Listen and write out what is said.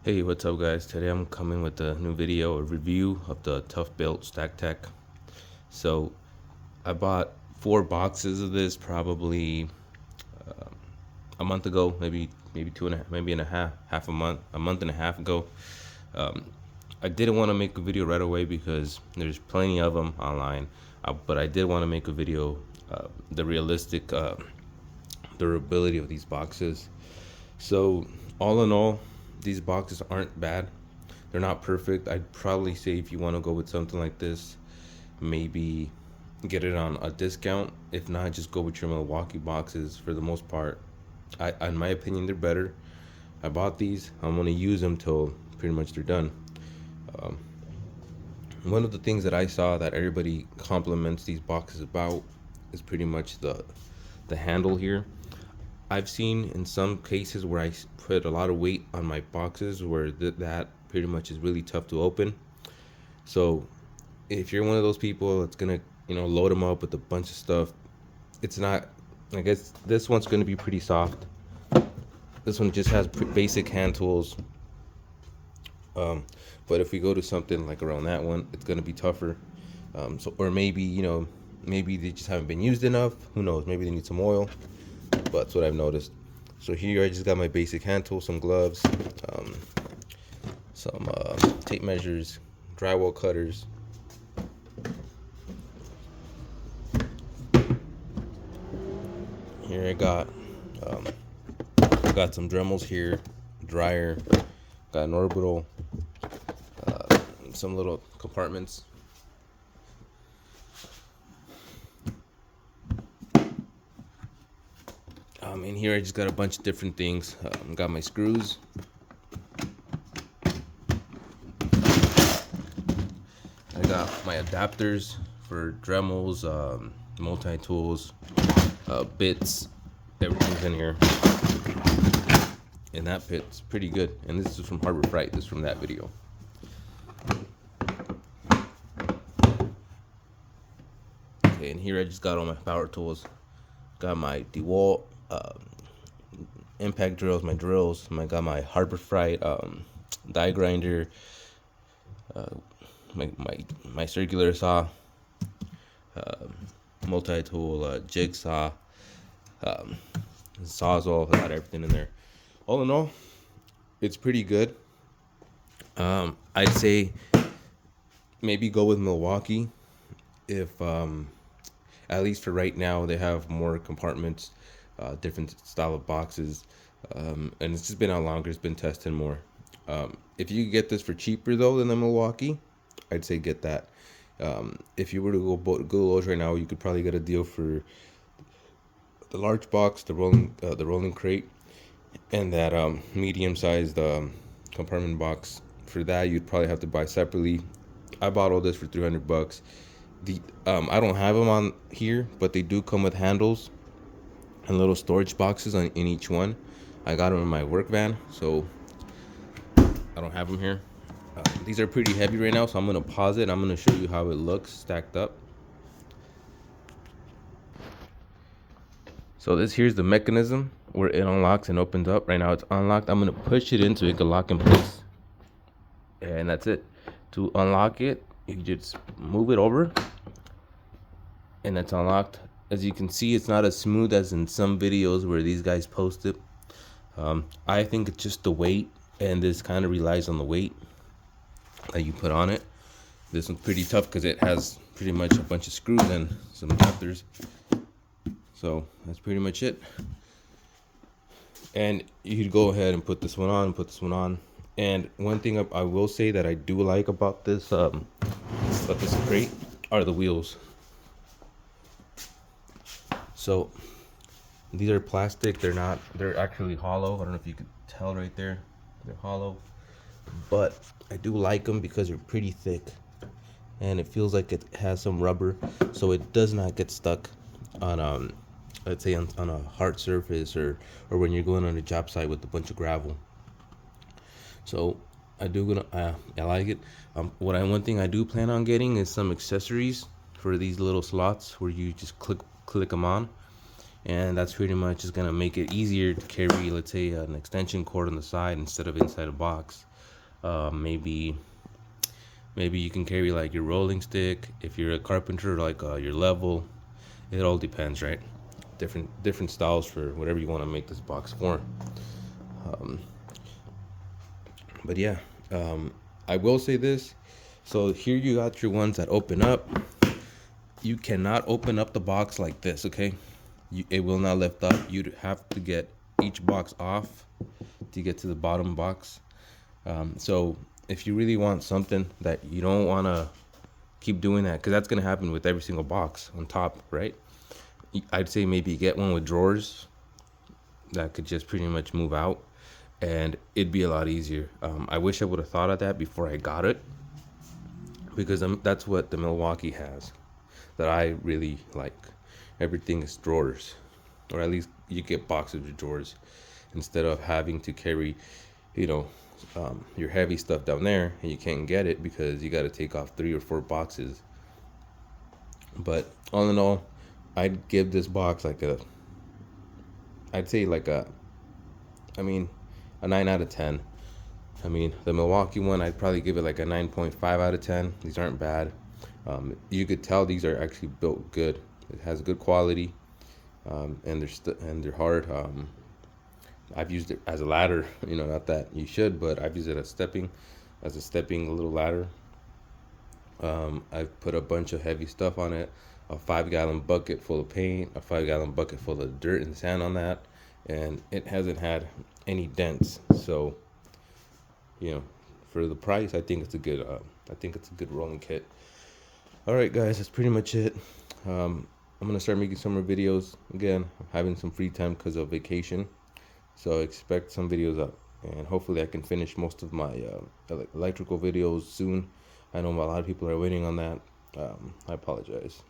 Hey, what's up guys? Today I'm coming with a new video, a review of the TOUGHBUILT StackTech. So I bought 4 boxes of this probably a month ago, maybe two and a half, maybe and a half a month and a half ago. Um, I didn't want to make a video right away because there's plenty of them online, but I did want to make a video, the realistic durability of these boxes. So all in all, these boxes aren't bad. They're not perfect. I'd probably say if you want to go with something like this, maybe get it on a discount. If not, just go with your Milwaukee boxes. For the most part, in my opinion, they're better. I bought these. I'm gonna use them till pretty much they're done. Um, One of the things that I saw that everybody compliments these boxes about is pretty much the handle here. I've seen in some cases where I put a lot of weight on my boxes where that pretty much is really tough to open. So if you're one of those people that's gonna load them up with a bunch of stuff, it's not. I guess this one's gonna be pretty soft. This one just has basic hand tools. But if we go to something like around that one, it's gonna be tougher. So or maybe they just haven't been used enough. Who knows? Maybe they need some oil. But that's what I've noticed. So here I just got my basic hand tools, some gloves, some tape measures, drywall cutters. Here I got some Dremels here, dryer, got an orbital, some little compartments. In here I just got a bunch of different things. Got my screws. I got my adapters for Dremels, multi-tools, bits, everything's in here. And that fits pretty good. And this is from Harbor Freight, this is from that video. Okay, and here I just got all my power tools. Got my DeWalt, impact drills, my drills. I got my Harbor Freight die grinder, my circular saw, multi-tool, jigsaw, sawzall. I got everything in there. All in all, it's pretty good. I'd say maybe go with Milwaukee if at least for right now they have more compartments, different style of boxes, and it's just been out longer. It's been tested more. If you get this for cheaper though than the Milwaukee, I'd say get that. If you were to go Lowe's right now, you could probably get a deal for the large box, the rolling crate, and that medium-sized compartment box. For that, you'd probably have to buy separately. I bought all this for $300. I don't have them on here, but they do come with handles and little storage boxes in each one. I got them in my work van, so I don't have them here. These are pretty heavy right now, so I'm gonna pause it. I'm gonna show you how it looks stacked up. So here's the mechanism where it unlocks and opens up. Right now it's unlocked. I'm gonna push it in so it can lock in place, and that's it. To unlock it, you just move it over, and that's unlocked. As you can see, it's not as smooth as in some videos where these guys post it. I think it's just the weight, and this kind of relies on the weight that you put on it. This one's pretty tough because it has pretty much a bunch of screws and some adapters. So that's pretty much it. And you could go ahead and put this one on, And one thing I will say that I do like about this crate are the wheels. So these are plastic. They're actually hollow. I don't know if you could tell right there. They're hollow. But I do like them because they're pretty thick. And it feels like it has some rubber, so it does not get stuck on let's say on a hard surface or when you're going on a job site with a bunch of gravel. So I like it. One thing I do plan on getting is some accessories for these little slots where you just click them on, and that's pretty much just gonna make it easier to carry, let's say, an extension cord on the side instead of inside a box. Maybe you can carry like your rolling stick if you're a carpenter, like your level. It all depends, right? Different styles for whatever you want to make this box for. But yeah, I will say this. So here you got your ones that open up. You cannot open up the box like this, okay? It will not lift up. You'd have to get each box off to get to the bottom box. So if you really want something that you don't want to keep doing that, because that's going to happen with every single box on top, right? I'd say maybe get one with drawers that could just pretty much move out, and it'd be a lot easier. I wish I would have thought of that before I got it, because that's what the Milwaukee has that I really like. Everything is drawers, or at least you get boxes with drawers instead of having to carry, your heavy stuff down there, and you can't get it because you got to take off 3 or 4 boxes. But all in all, I'd give this box I'd say a 9 out of 10. The Milwaukee one, I'd probably give it like a 9.5 out of 10. These aren't bad. You could tell these are actually built good. It has good quality, and they're hard. I've used it as a ladder, not that you should, but I've used it as a stepping little ladder. I've put a bunch of heavy stuff on it, a 5-gallon bucket full of paint, a 5-gallon bucket full of dirt and sand on that, and it hasn't had any dents. So, for the price, I think it's a good rolling kit. All right, guys, that's pretty much it. I'm gonna start making some more videos again. I'm having some free time because of vacation, so expect some videos up, and hopefully I can finish most of my electrical videos soon. I know a lot of people are waiting on that. I apologize.